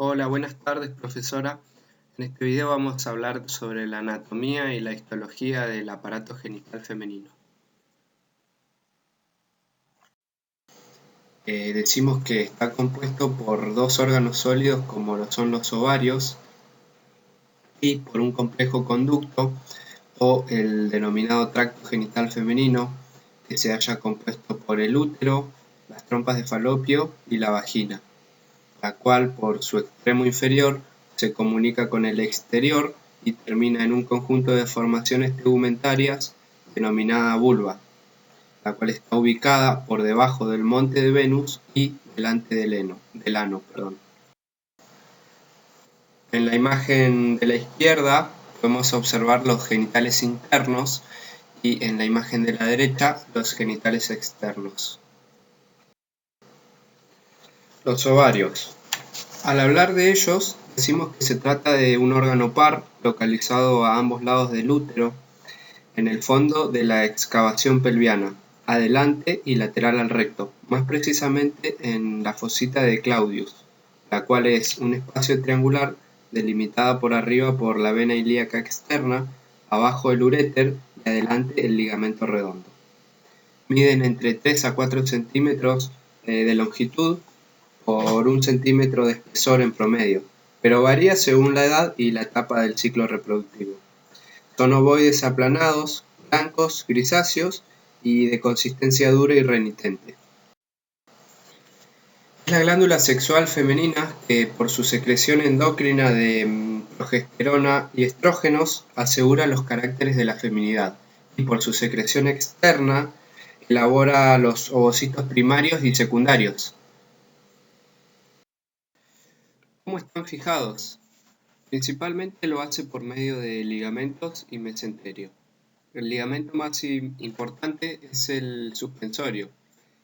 Hola, buenas tardes, profesora. En este video vamos a hablar sobre la anatomía y la histología del aparato genital femenino. Decimos que está compuesto por dos órganos sólidos como lo son los ovarios y por un complejo conducto o el denominado tracto genital femenino que se halla compuesto por el útero, las trompas de falopio y la vagina, la cual por su extremo inferior se comunica con el exterior y termina en un conjunto de formaciones tegumentarias denominada vulva, la cual está ubicada por debajo del monte de Venus y delante del ano. En la imagen de la izquierda podemos observar los genitales internos y en la imagen de la derecha los genitales externos. Los ovarios. Al hablar de ellos, decimos que se trata de un órgano par localizado a ambos lados del útero, en el fondo de la excavación pelviana, adelante y lateral al recto, más precisamente en la fosita de Claudius, la cual es un espacio triangular delimitada por arriba por la vena ilíaca externa, abajo el uréter y adelante el ligamento redondo. Miden entre 3 a 4 centímetros de longitud por 1 centímetro de espesor en promedio, pero varía según la edad y la etapa del ciclo reproductivo. Son ovoides aplanados, blancos, grisáceos y de consistencia dura y renitente. Es la glándula sexual femenina que por su secreción endocrina de progesterona y estrógenos asegura los caracteres de la feminidad y por su secreción externa elabora los ovocitos primarios y secundarios. ¿Cómo están fijados? Principalmente lo hace por medio de ligamentos y mesenterio. El ligamento más importante es el suspensorio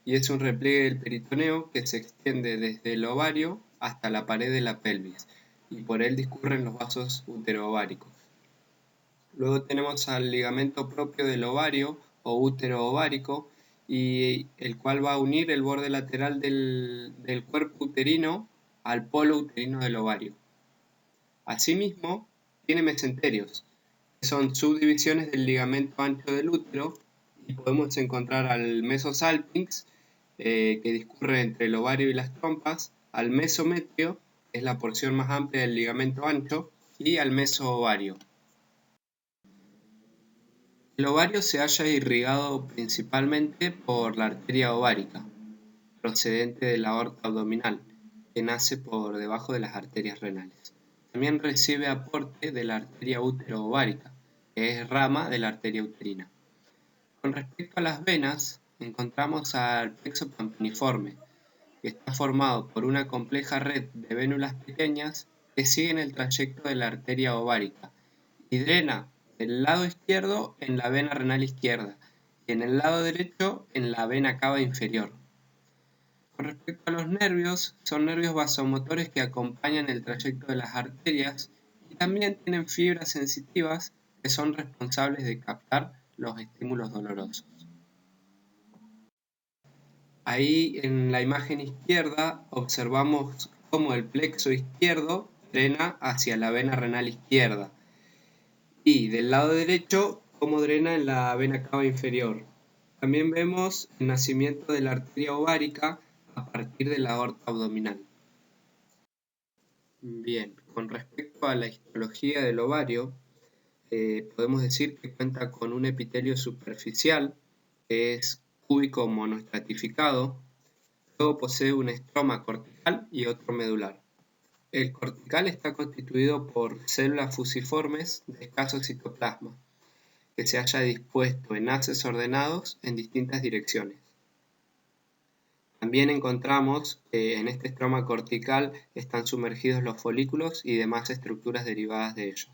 y es un repliegue del peritoneo que se extiende desde el ovario hasta la pared de la pelvis y por él discurren los vasos uteroováricos. Luego tenemos al ligamento propio del ovario o útero ovárico y el cual va a unir el borde lateral del cuerpo uterino al polo uterino del ovario. Asimismo, tiene mesenterios, que son subdivisiones del ligamento ancho del útero, y podemos encontrar al mesosalpinx, que discurre entre el ovario y las trompas, al mesometrio, que es la porción más amplia del ligamento ancho, y al mesoovario. El ovario se halla irrigado principalmente por la arteria ovárica, procedente de la aorta abdominal, que nace por debajo de las arterias renales. También recibe aporte de la arteria útero-ovárica, que es rama de la arteria uterina. Con respecto a las venas, encontramos al plexo pampiniforme, que está formado por una compleja red de vénulas pequeñas que siguen el trayecto de la arteria ovárica y drena del lado izquierdo en la vena renal izquierda y en el lado derecho en la vena cava inferior. Con respecto a los nervios, son nervios vasomotores que acompañan el trayecto de las arterias y también tienen fibras sensitivas que son responsables de captar los estímulos dolorosos. Ahí en la imagen izquierda observamos cómo el plexo izquierdo drena hacia la vena renal izquierda y del lado derecho cómo drena en la vena cava inferior. También vemos el nacimiento de la arteria ovárica a partir de la aorta abdominal. Bien, con respecto a la histología del ovario, podemos decir que cuenta con un epitelio superficial, que es cúbico monoestratificado, luego posee un estroma cortical y otro medular. El cortical está constituido por células fusiformes de escaso citoplasma, que se halla dispuesto en haces ordenados en distintas direcciones. También encontramos que en este estroma cortical están sumergidos los folículos y demás estructuras derivadas de ellos.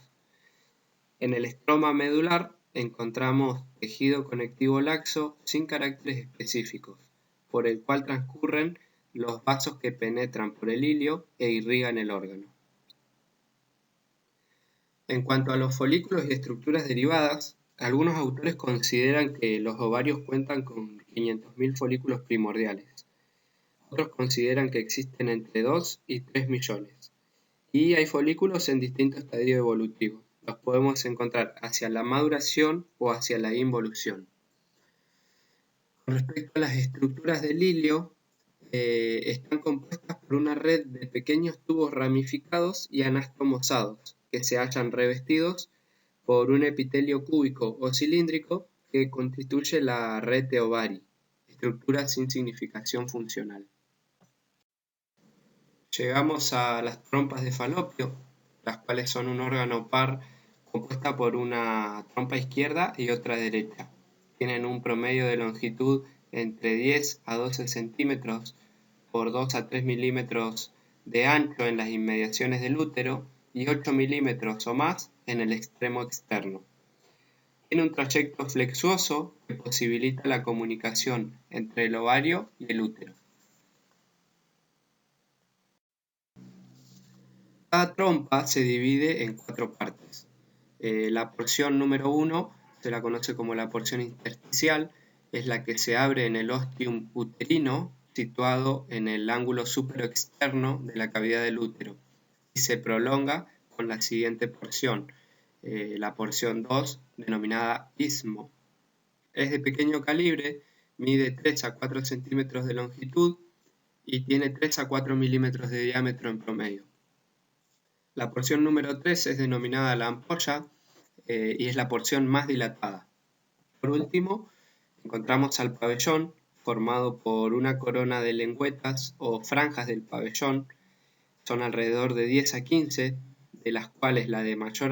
En el estroma medular encontramos tejido conectivo laxo sin caracteres específicos, por el cual transcurren los vasos que penetran por el hilio e irrigan el órgano. En cuanto a los folículos y estructuras derivadas, algunos autores consideran que los ovarios cuentan con 500.000 folículos primordiales. Otros consideran que existen entre 2 y 3 millones, y hay folículos en distintos estadios evolutivos. Los podemos encontrar hacia la maduración o hacia la involución. Con respecto a las estructuras del hilio, están compuestas por una red de pequeños tubos ramificados y anastomosados que se hallan revestidos por un epitelio cúbico o cilíndrico que constituye la red de Ovari, estructura sin significación funcional. Llegamos a las trompas de Falopio, las cuales son un órgano par compuesta por una trompa izquierda y otra derecha. Tienen un promedio de longitud entre 10 a 12 centímetros por 2 a 3 milímetros de ancho en las inmediaciones del útero y 8 milímetros o más en el extremo externo. Tiene un trayecto flexuoso que posibilita la comunicación entre el ovario y el útero. Cada trompa se divide en 4 partes. La porción número 1 se la conoce como la porción intersticial, es la que se abre en el ostium uterino, situado en el ángulo superoexterno de la cavidad del útero, y se prolonga con la siguiente porción, la porción 2, denominada istmo. Es de pequeño calibre, mide 3 a 4 centímetros de longitud y tiene 3 a 4 milímetros de diámetro en promedio. La porción número 3 es denominada la ampolla y es la porción más dilatada. Por último, encontramos al pabellón, formado por una corona de lengüetas o franjas del pabellón. Son alrededor de 10 a 15, de las cuales la de mayor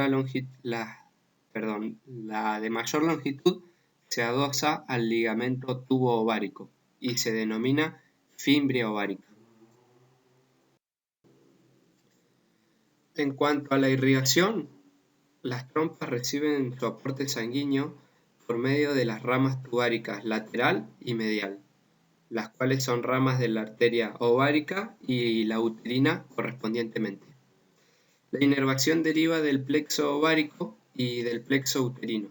longitud se adosa al ligamento tubo ovárico y se denomina fimbria ovárica. En cuanto a la irrigación, las trompas reciben su aporte sanguíneo por medio de las ramas tubáricas lateral y medial, las cuales son ramas de la arteria ovárica y la uterina correspondientemente. La inervación deriva del plexo ovárico y del plexo uterino.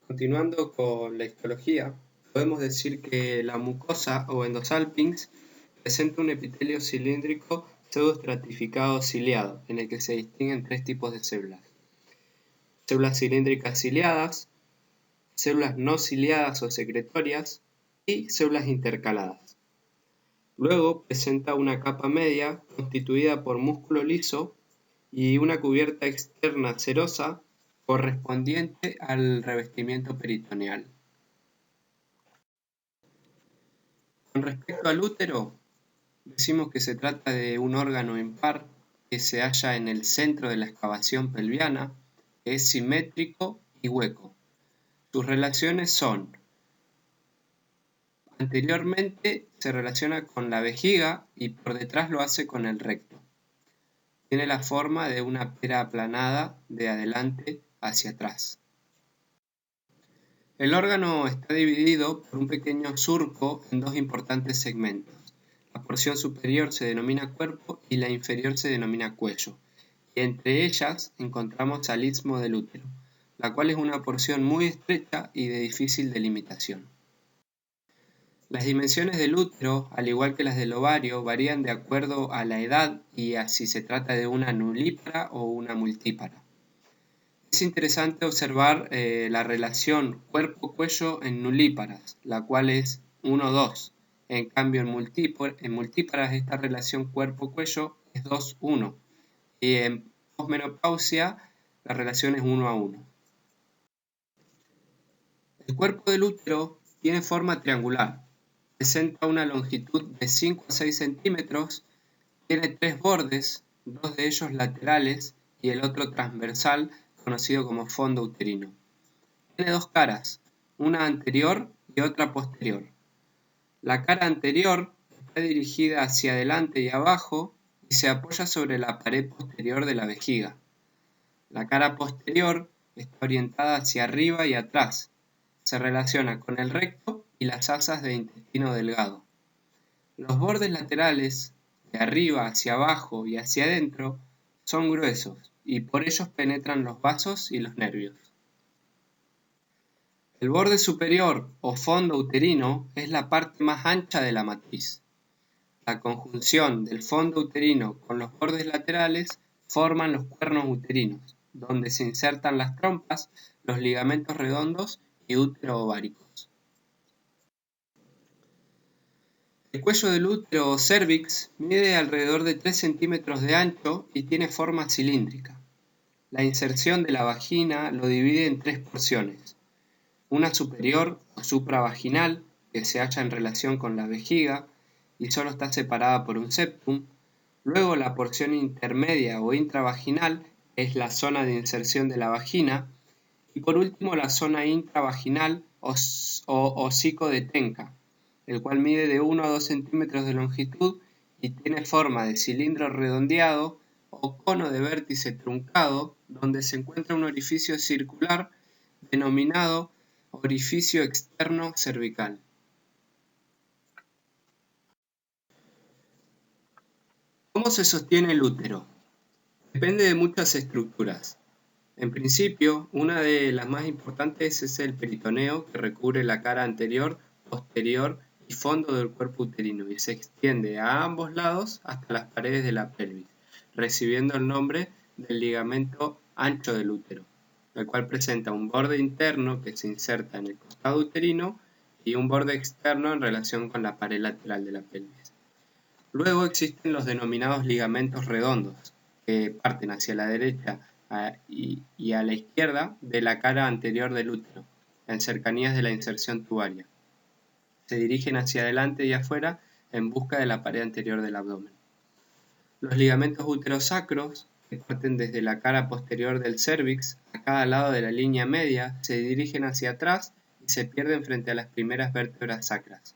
Continuando con la histología, podemos decir que la mucosa o endosalpinx presenta un epitelio cilíndrico pseudoestratificado ciliado, en el que se distinguen 3 tipos de células. Células cilíndricas ciliadas, células no ciliadas o secretorias y células intercaladas. Luego presenta una capa media constituida por músculo liso y una cubierta externa serosa correspondiente al revestimiento peritoneal. Con respecto al útero, decimos que se trata de un órgano impar que se halla en el centro de la excavación pelviana, que es simétrico y hueco. Sus relaciones son: anteriormente se relaciona con la vejiga y por detrás lo hace con el recto. Tiene la forma de una pera aplanada de adelante hacia atrás. El órgano está dividido por un pequeño surco en 2 importantes segmentos. La porción superior se denomina cuerpo y la inferior se denomina cuello. Y entre ellas encontramos al istmo del útero, la cual es una porción muy estrecha y de difícil delimitación. Las dimensiones del útero, al igual que las del ovario, varían de acuerdo a la edad y a si se trata de una nulípara o una multípara. Es interesante observar la relación cuerpo-cuello en nulíparas, la cual es 1:2. En cambio, en multíparas esta relación cuerpo-cuello es 2:1. Y en posmenopausia la relación es 1:1. El cuerpo del útero tiene forma triangular. Presenta una longitud de 5 a 6 centímetros. Tiene 3 bordes, 2 de ellos laterales y el otro transversal, conocido como fondo uterino. Tiene 2 caras, una anterior y otra posterior. La cara anterior está dirigida hacia adelante y abajo y se apoya sobre la pared posterior de la vejiga. La cara posterior está orientada hacia arriba y atrás. Se relaciona con el recto y las asas de intestino delgado. Los bordes laterales, de arriba hacia abajo y hacia adentro, son gruesos y por ellos penetran los vasos y los nervios. El borde superior o fondo uterino es la parte más ancha de la matriz. La conjunción del fondo uterino con los bordes laterales forman los cuernos uterinos, donde se insertan las trompas, los ligamentos redondos y útero ováricos. El cuello del útero o cervix mide alrededor de 3 centímetros de ancho y tiene forma cilíndrica. La inserción de la vagina lo divide en 3 porciones: una superior o supravaginal, que se halla en relación con la vejiga y solo está separada por un septum; luego la porción intermedia o intravaginal, que es la zona de inserción de la vagina; y por último la zona intravaginal o hocico de Tenca, el cual mide de 1 a 2 centímetros de longitud y tiene forma de cilindro redondeado o cono de vértice truncado, donde se encuentra un orificio circular denominado orificio externo cervical. ¿Cómo se sostiene el útero? Depende de muchas estructuras. En principio, una de las más importantes es el peritoneo, que recubre la cara anterior, posterior y fondo del cuerpo uterino y se extiende a ambos lados hasta las paredes de la pelvis, recibiendo el nombre del ligamento ancho del útero, el cual presenta un borde interno que se inserta en el costado uterino y un borde externo en relación con la pared lateral de la pelvis. Luego existen los denominados ligamentos redondos, que parten hacia la derecha y a la izquierda de la cara anterior del útero, en cercanías de la inserción tubaria. Se dirigen hacia adelante y afuera en busca de la pared anterior del abdomen. Los ligamentos uterosacros, que parten desde la cara posterior del cérvix a cada lado de la línea media, se dirigen hacia atrás y se pierden frente a las primeras vértebras sacras.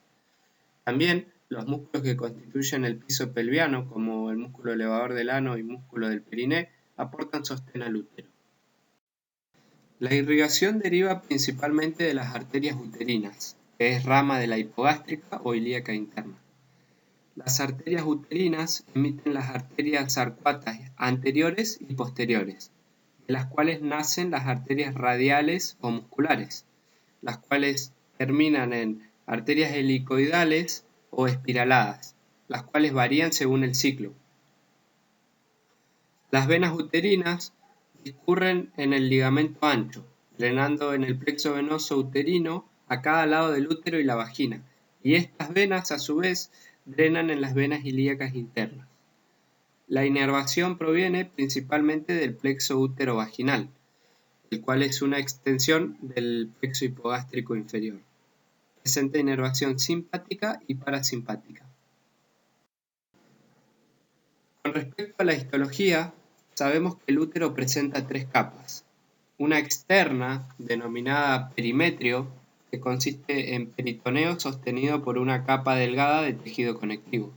También los músculos que constituyen el piso pelviano, como el músculo elevador del ano y músculo del periné, aportan sostén al útero. La irrigación deriva principalmente de las arterias uterinas, que es rama de la hipogástrica o ilíaca interna. Las arterias uterinas emiten las arterias arcuatas anteriores y posteriores, de las cuales nacen las arterias radiales o musculares, las cuales terminan en arterias helicoidales o espiraladas, las cuales varían según el ciclo. Las venas uterinas discurren en el ligamento ancho, drenando en el plexo venoso uterino a cada lado del útero y la vagina, y estas venas a su vez drenan en las venas ilíacas internas. La inervación proviene principalmente del plexo útero-vaginal, el cual es una extensión del plexo hipogástrico inferior. Presenta inervación simpática y parasimpática. Con respecto a la histología, sabemos que el útero presenta 3 capas: una externa, denominada perimetrio, que consiste en peritoneo sostenido por una capa delgada de tejido conectivo.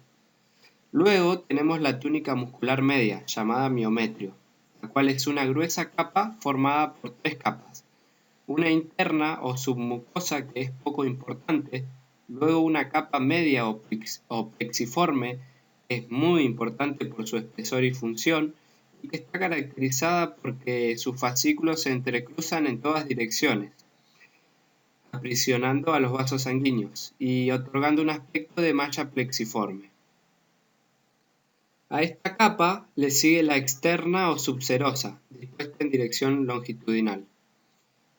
Luego tenemos la túnica muscular media, llamada miometrio, la cual es una gruesa capa formada por 3 capas: una interna o submucosa, que es poco importante; luego una capa media o plexiforme, que es muy importante por su espesor y función, y que está caracterizada porque sus fascículos se entrecruzan en todas direcciones, aprisionando a los vasos sanguíneos y otorgando un aspecto de malla plexiforme. A esta capa le sigue la externa o subserosa, dispuesta en dirección longitudinal.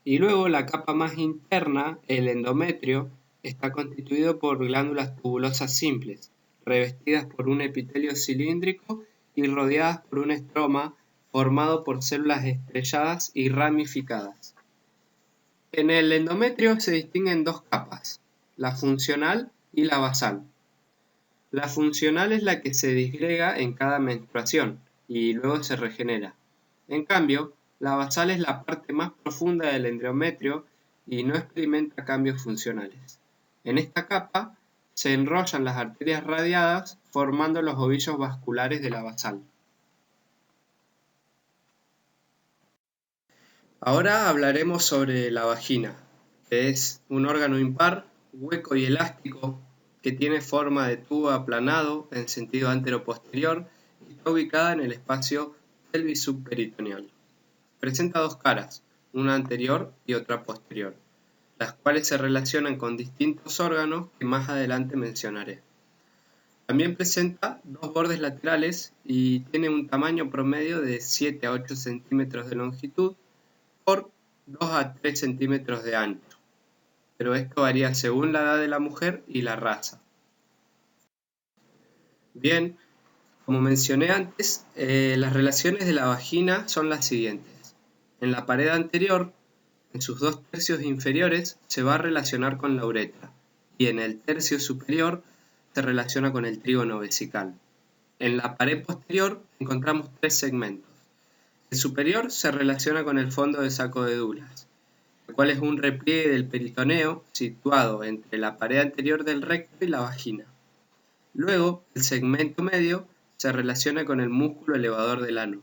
Y luego la capa más interna, el endometrio, está constituido por glándulas tubulosas simples, revestidas por un epitelio cilíndrico y rodeadas por un estroma formado por células estrelladas y ramificadas. En el endometrio se distinguen 2 capas, la funcional y la basal. La funcional es la que se disgrega en cada menstruación y luego se regenera. En cambio, la basal es la parte más profunda del endometrio y no experimenta cambios funcionales. En esta capa se enrollan las arterias radiadas formando los ovillos vasculares de la basal. Ahora hablaremos sobre la vagina, que es un órgano impar, hueco y elástico, que tiene forma de tubo aplanado en sentido antero-posterior y está ubicada en el espacio pelvis subperitoneal. Presenta 2 caras, una anterior y otra posterior, las cuales se relacionan con distintos órganos que más adelante mencionaré. También presenta dos bordes laterales y tiene un tamaño promedio de 7 a 8 centímetros de longitud por 2 a 3 centímetros de ancho, pero esto varía según la edad de la mujer y la raza. Bien, como mencioné antes, las relaciones de la vagina son las siguientes. En la pared anterior, en sus 2 tercios inferiores, se va a relacionar con la uretra, y en el tercio superior se relaciona con el trígono vesical. En la pared posterior encontramos 3 segmentos. El superior se relaciona con el fondo del saco de Douglas, el cual es un repliegue del peritoneo situado entre la pared anterior del recto y la vagina. Luego, el segmento medio se relaciona con el músculo elevador del ano.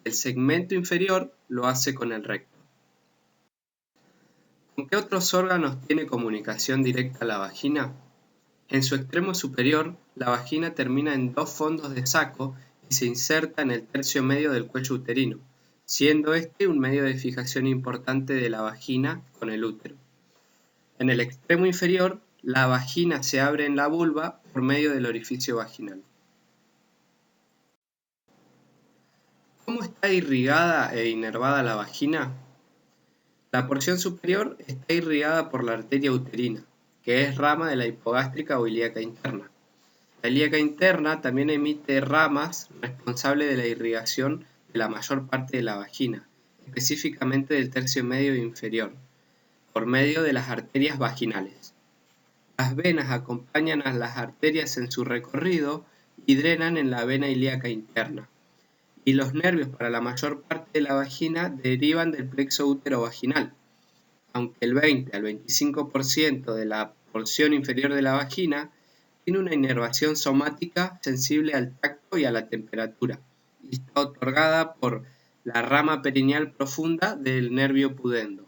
El segmento inferior lo hace con el recto. ¿Con qué otros órganos tiene comunicación directa la vagina? En su extremo superior, la vagina termina en 2 fondos de saco y se inserta en el tercio medio del cuello uterino, siendo este un medio de fijación importante de la vagina con el útero. En el extremo inferior, la vagina se abre en la vulva por medio del orificio vaginal. ¿Cómo está irrigada e inervada la vagina? La porción superior está irrigada por la arteria uterina, que es rama de la hipogástrica o ilíaca interna. La ilíaca interna también emite ramas responsables de la irrigación de la mayor parte de la vagina, específicamente del tercio medio inferior, por medio de las arterias vaginales. Las venas acompañan a las arterias en su recorrido y drenan en la vena ilíaca interna. Y los nervios para la mayor parte de la vagina derivan del plexo útero vaginal, aunque el 20 al 25% de la porción inferior de la vagina tiene una inervación somática sensible al tacto y a la temperatura, y está otorgada por la rama perineal profunda del nervio pudendo.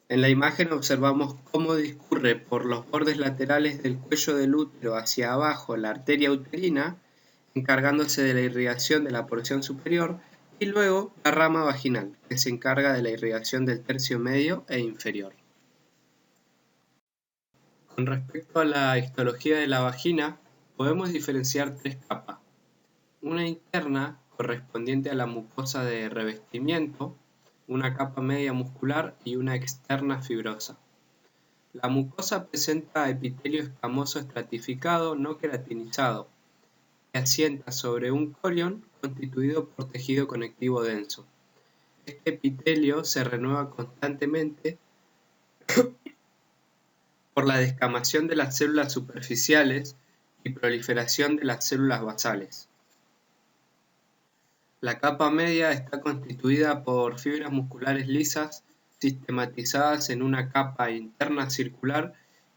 En la imagen observamos cómo discurre por los bordes laterales del cuello del útero hacia abajo la arteria uterina, encargándose de la irrigación de la porción superior, y luego la rama vaginal, que se encarga de la irrigación del tercio medio e inferior. Con respecto a la histología de la vagina, podemos diferenciar 3 capas. Una interna, correspondiente a la mucosa de revestimiento, una capa media muscular y una externa fibrosa. La mucosa presenta epitelio escamoso estratificado no queratinizado, que asienta sobre un corion constituido por tejido conectivo denso. Este epitelio se renueva constantemente por la descamación de las células superficiales y proliferación de las células basales. La capa media está constituida por fibras musculares lisas sistematizadas en una capa interna circular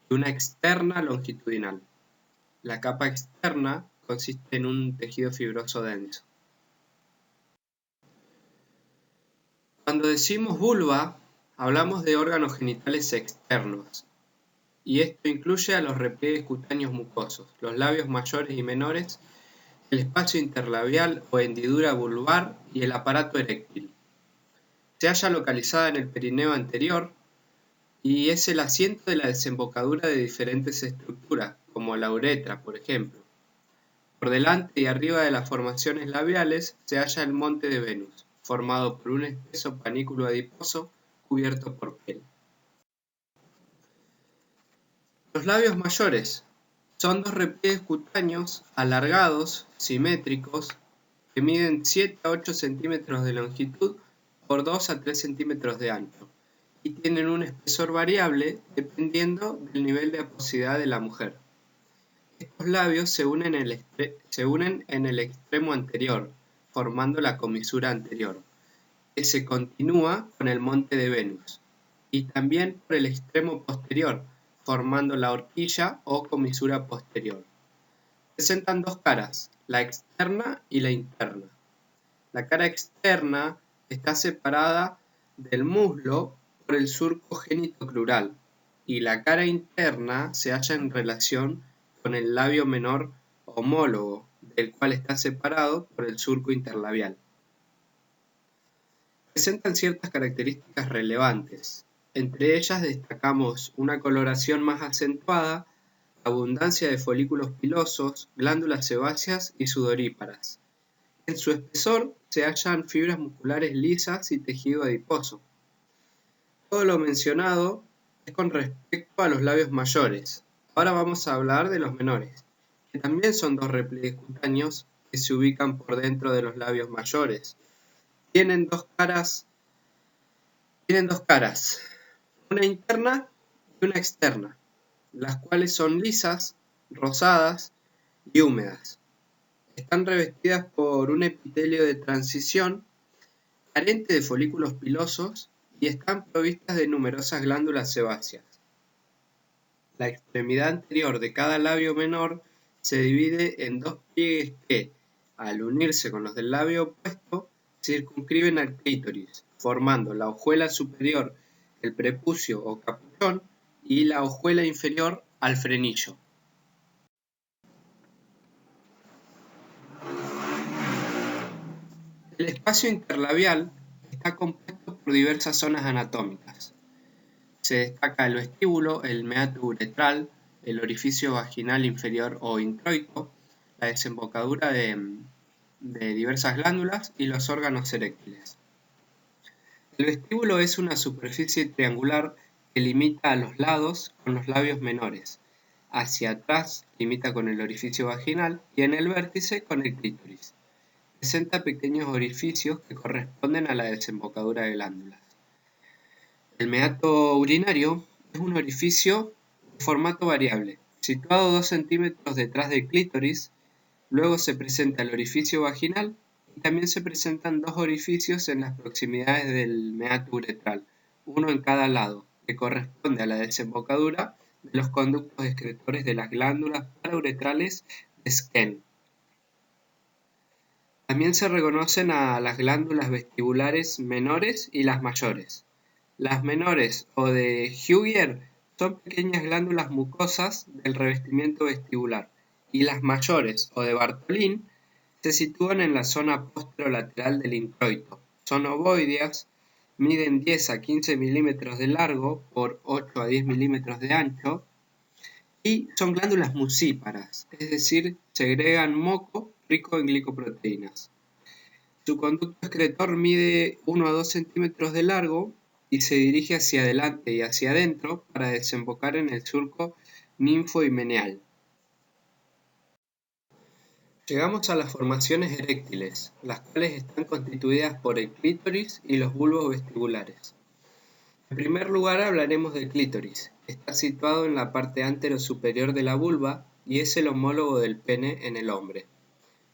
y una externa longitudinal. La capa externa consiste en un tejido fibroso denso. Cuando decimos vulva, hablamos de órganos genitales externos, y esto incluye a los repliegues cutáneos mucosos, los labios mayores y menores, el espacio interlabial o hendidura vulvar y el aparato eréctil. Se halla localizada en el perineo anterior y es el asiento de la desembocadura de diferentes estructuras, como la uretra, por ejemplo. Por delante y arriba de las formaciones labiales se halla el monte de Venus, formado por un espeso panículo adiposo cubierto por piel. Los labios mayores son 2 repliegues cutáneos alargados, simétricos, que miden 7 a 8 centímetros de longitud por 2 a 3 centímetros de ancho y tienen un espesor variable dependiendo del nivel de acuosidad de la mujer. Estos labios se unen en el extremo anterior, formando la comisura anterior, que se continúa con el monte de Venus, y también por el extremo posterior, formando la horquilla o comisura posterior. Presentan 2 caras, la externa y la interna. La cara externa está separada del muslo por el surco genitocrural y la cara interna se halla en relación con el labio menor homólogo, del cual está separado por el surco interlabial. Presentan ciertas características relevantes. Entre ellas destacamos una coloración más acentuada, abundancia de folículos pilosos, glándulas sebáceas y sudoríparas. En su espesor se hallan fibras musculares lisas y tejido adiposo. Todo lo mencionado es con respecto a los labios mayores. Ahora vamos a hablar de los menores, que también son dos repliegues cutáneos que se ubican por dentro de los labios mayores. Tienen dos caras, una interna y una externa, las cuales son lisas, rosadas y húmedas. Están revestidas por un epitelio de transición carente de folículos pilosos y están provistas de numerosas glándulas sebáceas. La extremidad anterior de cada labio menor se divide en dos pliegues que, al unirse con los del labio opuesto, circunscriben al clítoris, formando la hojuela superior, el prepucio o capuchón, y la hojuela inferior al frenillo. El espacio interlabial está compuesto por diversas zonas anatómicas. Se destaca el vestíbulo, el meato uretral, el orificio vaginal inferior o introito, la desembocadura de diversas glándulas y los órganos eréctiles. El vestíbulo es una superficie triangular que limita a los lados con los labios menores. Hacia atrás limita con el orificio vaginal y en el vértice con el clítoris. Presenta pequeños orificios que corresponden a la desembocadura de glándulas. El meato urinario es un orificio de formato variable, situado 2 centímetros detrás del clítoris. Luego se presenta el orificio vaginal y también se presentan dos orificios en las proximidades del meato uretral, uno en cada lado, que corresponde a la desembocadura de los conductos excretores de las glándulas parauretrales de Skene. También se reconocen a las glándulas vestibulares menores y las mayores. Las menores o de Hugger son pequeñas glándulas mucosas del revestimiento vestibular y las mayores o de Bartholin se sitúan en la zona posterolateral del introito. Son ovoideas, miden 10 a 15 milímetros de largo por 8 a 10 milímetros de ancho y son glándulas mucíparas, es decir, segregan moco rico en glicoproteínas. Su conducto excretor mide 1 a 2 centímetros de largo y se dirige hacia adelante y hacia adentro para desembocar en el surco ninfohimeneal. Llegamos a las formaciones eréctiles, las cuales están constituidas por el clítoris y los bulbos vestibulares. En primer lugar hablaremos del clítoris, que está situado en la parte antero-superior de la vulva y es el homólogo del pene en el hombre.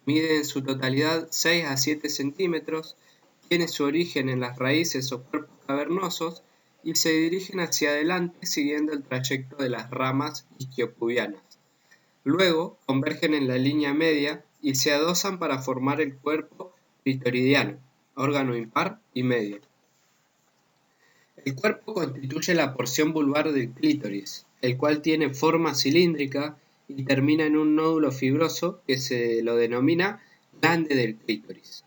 Mide en su totalidad 6 a 7 centímetros, tiene su origen en las raíces o cuerpos cavernosos y se dirigen hacia adelante siguiendo el trayecto de las ramas isquiopubianas. Luego convergen en la línea media y se adosan para formar el cuerpo clitoridiano, órgano impar y medio. El cuerpo constituye la porción vulvar del clítoris, el cual tiene forma cilíndrica y termina en un nódulo fibroso que se lo denomina glande del clítoris.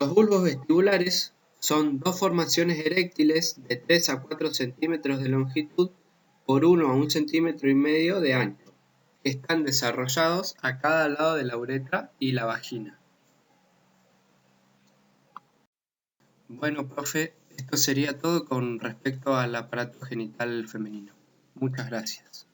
Los bulbos vestibulares son dos formaciones eréctiles de 3 a 4 centímetros de longitud por 1 a 1,5 centímetros de ancho, que están desarrollados a cada lado de la uretra y la vagina. Bueno, profe, esto sería todo con respecto al aparato genital femenino. Muchas gracias.